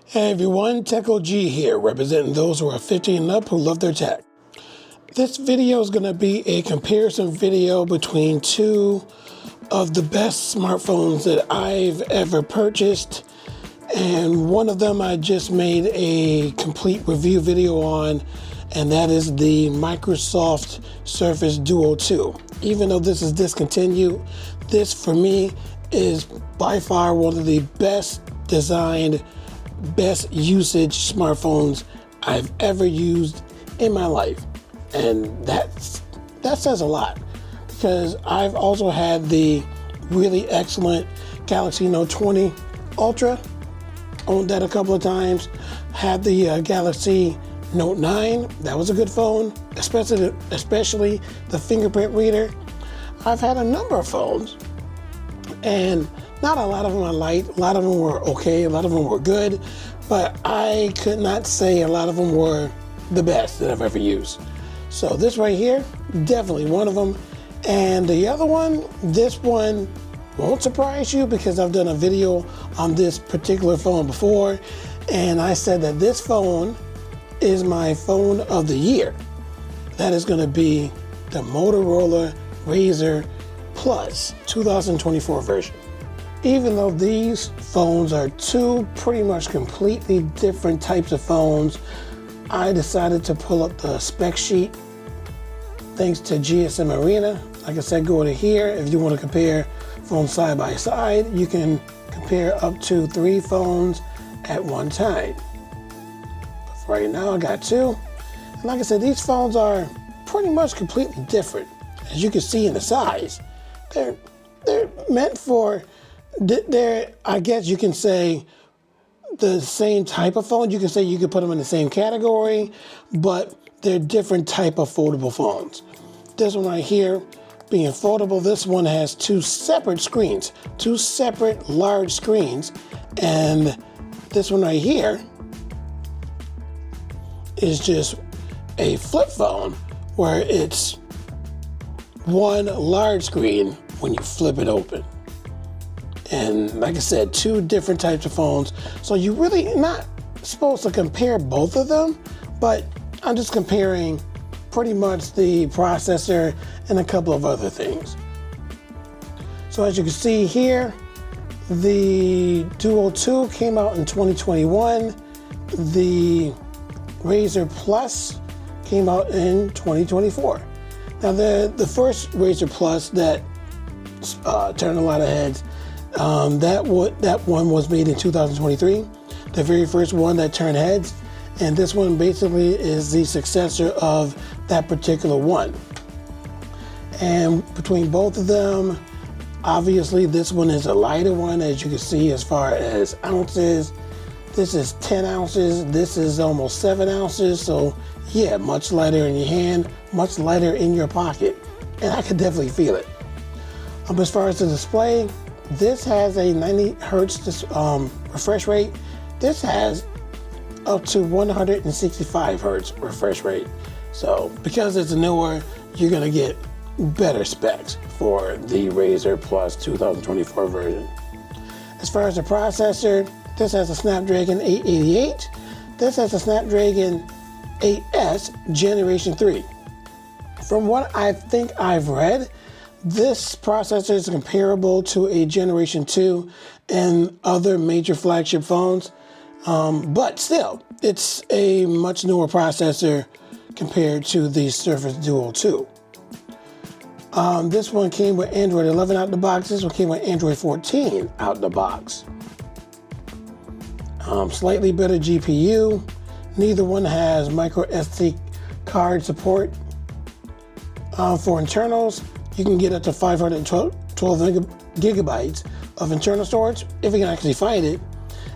Hey everyone, Tech OG here, representing those who are 50 and up who love their tech. This video is going to be a comparison video between two of the best smartphones that I've ever purchased, and one of them I just made a complete review video on, and that is the Microsoft Surface Duo 2. Even though this is discontinued, this for me is by far one of the best designed, best usage smartphones I've ever used in my life. And that says a lot, because I've also had the really excellent Galaxy Note 20 Ultra, owned that a couple of times, had the Galaxy Note 9, that was a good phone, especially the fingerprint reader. I've had a number of phones, and not a lot of them I liked. A lot of them were okay, a lot of them were good, but I could not say a lot of them were the best that I've ever used. So this right here, definitely one of them. And the other one, this one won't surprise you, because I've done a video on this particular phone before, and I said that this phone is my phone of the year. That is going to be the Motorola Razr Plus 2024 version. Even though these phones are two pretty much completely different types of phones, I decided to pull up the spec sheet thanks to GSM Arena. Like I said, go to here. If you want to compare phones side by side, you can compare up to 3 phones at one time. But for right now, I got 2. And like I said, these phones are pretty much completely different. As you can see in the size, they're meant for, I guess you can say, the same type of phone. You can say you could put them in the same category, but they're different type of foldable phones. This one right here being foldable, this one has 2 separate screens, 2 separate large screens, and this one right here is just a flip phone where it's one large screen when you flip it open. And like I said, 2 different types of phones. So you're really not supposed to compare both of them, but I'm just comparing pretty much the processor and a couple of other things. So as you can see here, the Duo 2 came out in 2021. The Razr Plus came out in 2024. Now the first Razr Plus that turned a lot of heads, that one was made in 2023. The very first one that turned heads, and this one basically is the successor of that particular one. And between both of them, obviously this one is a lighter one, as you can see as far as ounces. This is 10 ounces, this is almost 7 ounces, so yeah, much lighter in your hand, much lighter in your pocket, and I could definitely feel it. As far as the display, this has a 90 hertz refresh rate. This has up to 165 hertz refresh rate. So because it's newer, you're gonna get better specs for the Razr Plus 2024 version. As far as the processor, this has a Snapdragon 888. This has a Snapdragon 8S Generation 3. From what I think I've read, this processor is comparable to a Generation 2 and other major flagship phones, but still, it's a much newer processor compared to the Surface Duo 2. This one came with Android 11 out the box. This one came with Android 14 out the box. Slightly better GPU. Neither one has micro SD card support. For internals, you can get up to 512 gigabytes of internal storage, if you can actually find it.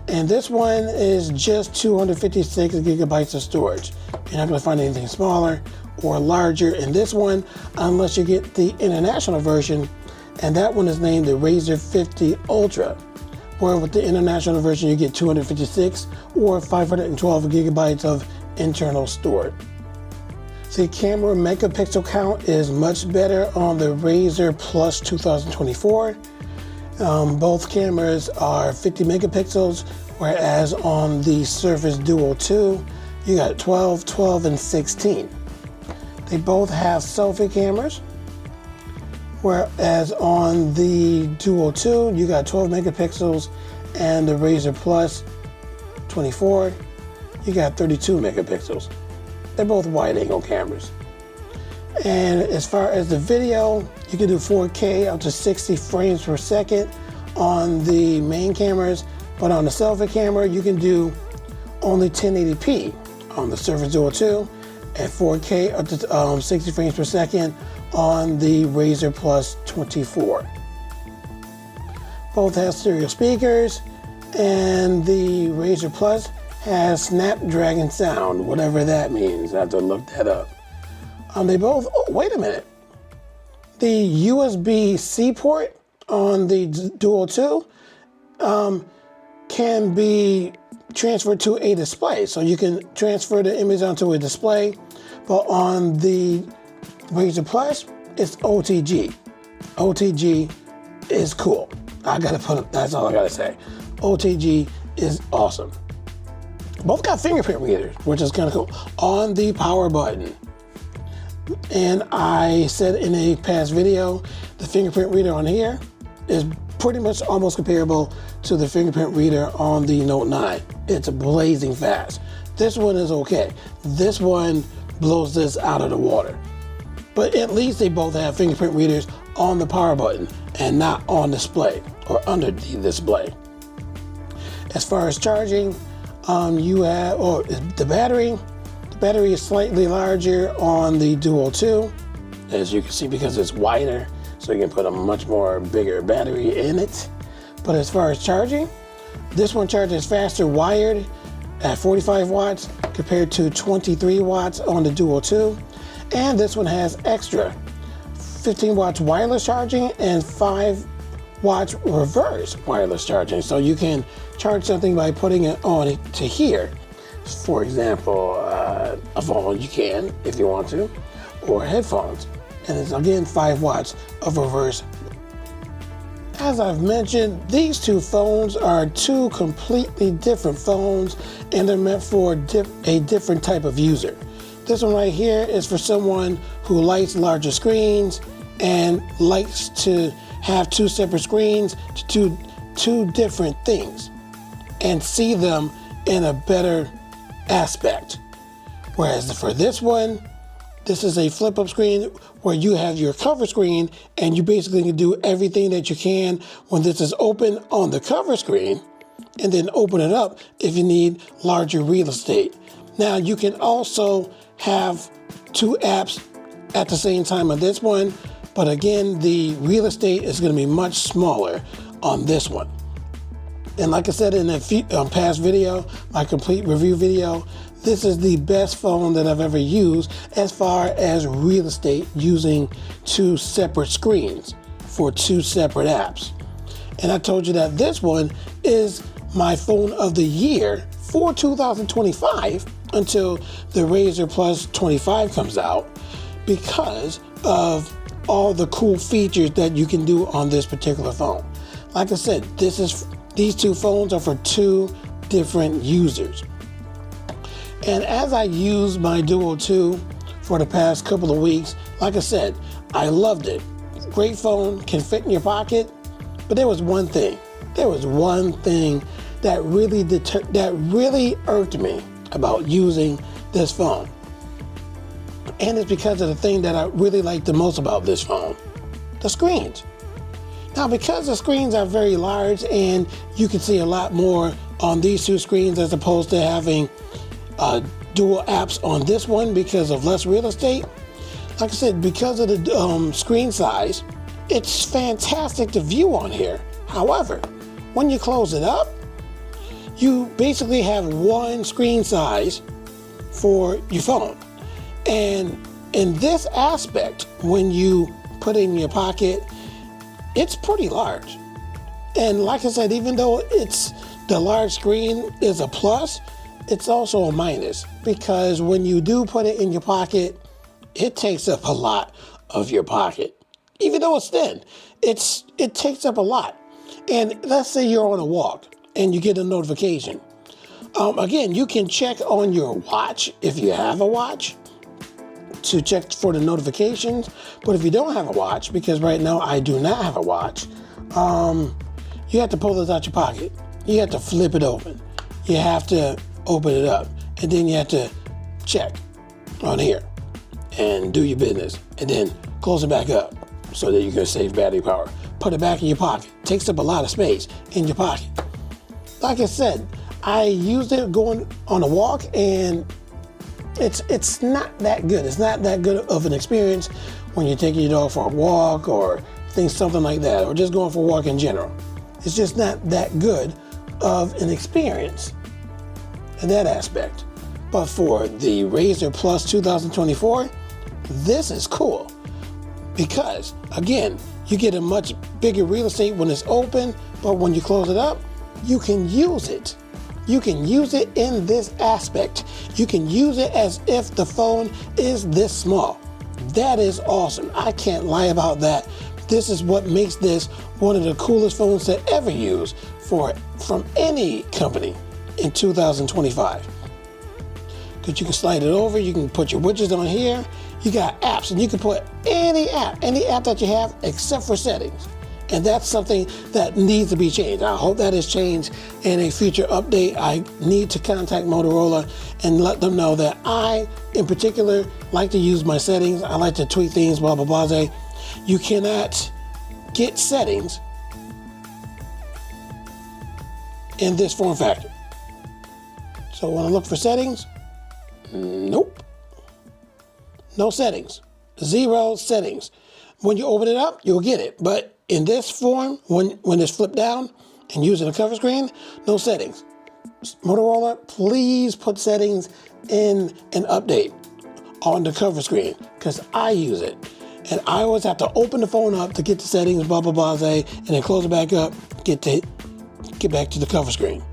And this one is just 256 gigabytes of storage. You're not going to find anything smaller or larger in this one, unless you get the international version, and that one is named the Razr 50 Ultra, where with the international version you get 256 or 512 gigabytes of internal storage. The camera megapixel count is much better on the Razr Plus 2024. Both cameras are 50 megapixels whereas on the Surface Duo 2, you got 12, 12, and 16. They both have selfie cameras, whereas on the Duo 2, you got 12 megapixels, and the Razr Plus 24, you got 32 megapixels. They're both wide-angle cameras. And as far as the video, you can do 4K up to 60 frames per second on the main cameras, but on the selfie camera, you can do only 1080p on the Surface Duo 2 and 4K up to 60 frames per second on the Razr Plus 24. Both have stereo speakers, and the Razr Plus has Snapdragon sound, whatever that means. I have to look that up. They both, oh, wait a minute. The USB-C port on the Duo 2 can be transferred to a display. So you can transfer the image onto a display, but on the Razr Plus, it's OTG. OTG is cool. That's all I gotta say. OTG is awesome. Both got fingerprint readers, which is kind of cool, on the power button. And I said in a past video, the fingerprint reader on here is pretty much almost comparable to the fingerprint reader on the Note 9. It's blazing fast. This one is okay. This one blows this out of the water. But at least they both have fingerprint readers on the power button and not on display or under the display. As far as charging, the battery is slightly larger on the Duo 2, as you can see, because it's wider, so you can put a much more bigger battery in it. But as far as charging, this one charges faster wired at 45 watts compared to 23 watts on the Duo 2. And this one has extra 15 watts wireless charging and 5 watts reverse wireless charging. So you can charge something by putting it on to here. For example, a phone, you can if you want to, or headphones. And it's again 5 watts of reverse. As I've mentioned, these two phones are two completely different phones, and they're meant for a different type of user. This one right here is for someone who likes larger screens and likes to have two separate screens to do two different things and see them in a better aspect. Whereas for this one, this is a flip-up screen where you have your cover screen and you basically can do everything that you can when this is open on the cover screen, and then open it up if you need larger real estate. Now you can also have two apps at the same time on this one, but again, the real estate is going to be much smaller on this one. And like I said in a past video, my complete review video, this is the best phone that I've ever used as far as real estate using two separate screens for two separate apps. And I told you that this one is my phone of the year for 2025 until the Razr Plus 25 comes out, because of all the cool features that you can do on this particular phone. Like I said, these two phones are for two different users. And as I used my Duo 2 for the past couple of weeks, like I said, I loved it. Great phone, can fit in your pocket, but there was one thing that really irked me about using this phone. And it's because of the thing that I really like the most about this phone, the screens. Now, because the screens are very large and you can see a lot more on these two screens as opposed to having dual apps on this one because of less real estate. Like I said, because of the screen size, it's fantastic to view on here. However, when you close it up, you basically have one screen size for your phone. And in this aspect, when you put it in your pocket, it's pretty large. And like I said, even though the large screen is a plus, it's also a minus, because when you do put it in your pocket, it takes up a lot of your pocket. Even though it's thin, it takes up a lot. And let's say you're on a walk and you get a notification. Again, you can check on your watch if you have a watch to check for the notifications. But if you don't have a watch, because right now I do not have a watch, you have to pull this out your pocket. You have to flip it open. You have to open it up, and then you have to check on here and do your business, and then close it back up so that you can save battery power. Put it back in your pocket. Takes up a lot of space in your pocket. Like I said, I used it going on a walk, and it's not that good. It's not that good of an experience when you're taking your dog for a walk or something like that, or just going for a walk in general. It's just not that good of an experience in that aspect. But for the Razr Plus 2024, this is cool because, again, you get a much bigger real estate when it's open, but when you close it up, you can use it. You can use it in this aspect. You can use it as if the phone is this small. That is awesome. I can't lie about that. This is what makes this one of the coolest phones to ever use from any company in 2025. Because you can slide it over, you can put your widgets on here, you got apps, and you can put any app that you have except for settings. And that's something that needs to be changed. I hope that is changed in a future update. I need to contact Motorola and let them know that I, in particular, like to use my settings. I like to tweak things, blah, blah, blah. You cannot get settings in this form factor. So when I look for settings, nope. No settings. 0 settings. When you open it up, you'll get it. But in this form, when it's flipped down and using a cover screen, no settings. Motorola, please put settings in an update on the cover screen, because I use it. And I always have to open the phone up to get the settings, blah, blah, blah, and then close it back up, get back to the cover screen.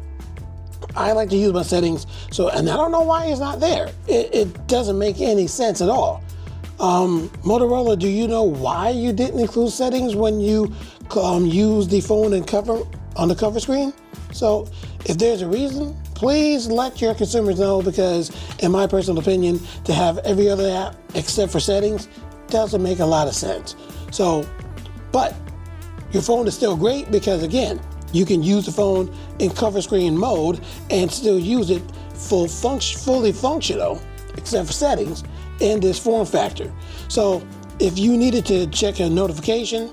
I like to use my settings, and I don't know why it's not there. It doesn't make any sense at all. Motorola, do you know why you didn't include settings when you use the phone and cover on the cover screen? So if there's a reason, please let your consumers know, because in my personal opinion, to have every other app except for settings doesn't make a lot of sense. So, but your phone is still great because, again, you can use the phone in cover screen mode and still use it fully functional, except for settings, in this form factor. So if you needed to check a notification,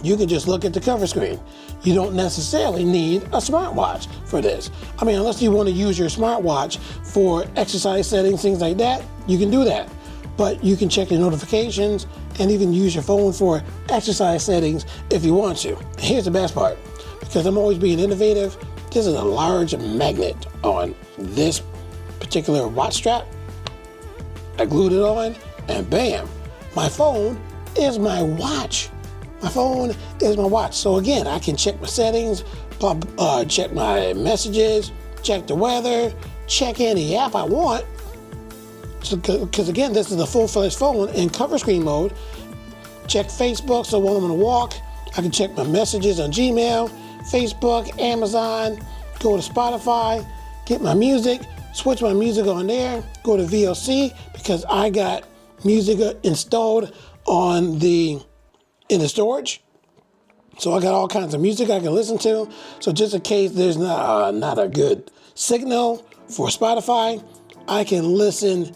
you can just look at the cover screen. You don't necessarily need a smartwatch for this. I mean, unless you want to use your smartwatch for exercise settings, things like that, you can do that. But you can check your notifications and even use your phone for exercise settings if you want to. Here's the best part. Because I'm always being innovative, this is a large magnet on this particular watch strap. I glued it on, and bam, my phone is my watch. My phone is my watch. So again, I can check my settings, check my messages, check the weather, check any app I want. Because again, this is a full-fledged phone in cover screen mode. Check Facebook, so while I'm on a walk, I can check my messages on Gmail, Facebook, Amazon, go to Spotify, get my music, switch my music on there, go to VLC, because I got music installed in the storage. So I got all kinds of music I can listen to. So just in case there's not a good signal for Spotify, I can listen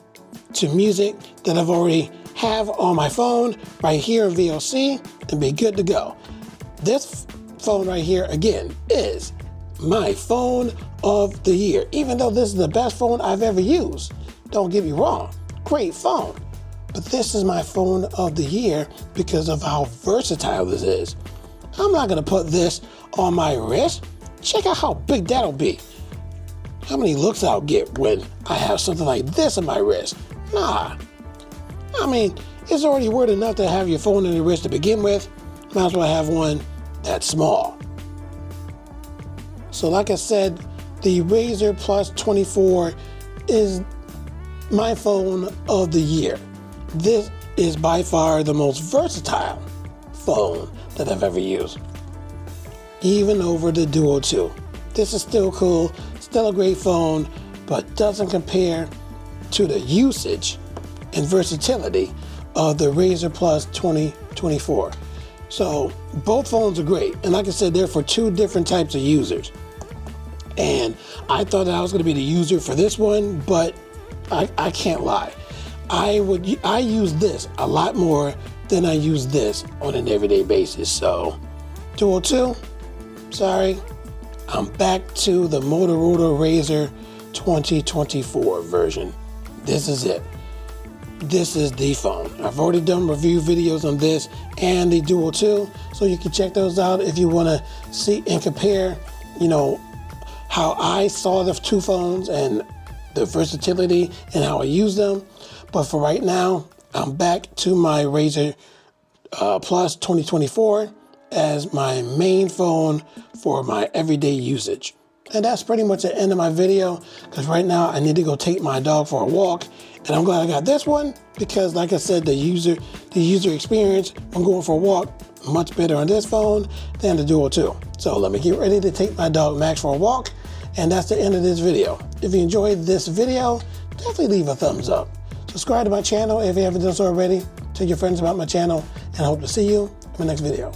to music that I've already have on my phone right here in VLC and be good to go. This phone right here, again, is my phone of the year. Even though this is the best phone I've ever used, don't get me wrong, great phone. But this is my phone of the year because of how versatile this is. I'm not gonna put this on my wrist. Check out how big that'll be. How many looks I'll get when I have something like this on my wrist? Nah. I mean, it's already worth enough to have your phone on your wrist to begin with. Might as well have one that's small. So like I said, the Razr Plus 24 is my phone of the year. This is by far the most versatile phone that I've ever used. Even over the Duo 2. this is still cool, still a great phone, but doesn't compare to the usage and versatility of the Razr Plus 2024. So both phones are great. And like I said, they're for two different types of users. And I thought that I was going to be the user for this one, but I can't lie. I use this a lot more than I use this on an everyday basis. So Dual 2, sorry, I'm back to the Motorola Razr 2024 version. This is it. This is the phone. I've already done review videos on this and the Dual 2, so you can check those out if you want to see and compare, you know, how I saw the two phones and the versatility and how I use them. But for right now, I'm back to my Razr Plus 2024 as my main phone for my everyday usage. And that's pretty much the end of my video, because right now I need to go take my dog for a walk. And I'm glad I got this one because, like I said, the user experience when going for a walk, much better on this phone than the Dual 2. So let me get ready to take my dog Max for a walk. And that's the end of this video. If you enjoyed this video, definitely leave a thumbs up. Subscribe to my channel if you haven't done so already. Tell your friends about my channel, and I hope to see you in my next video.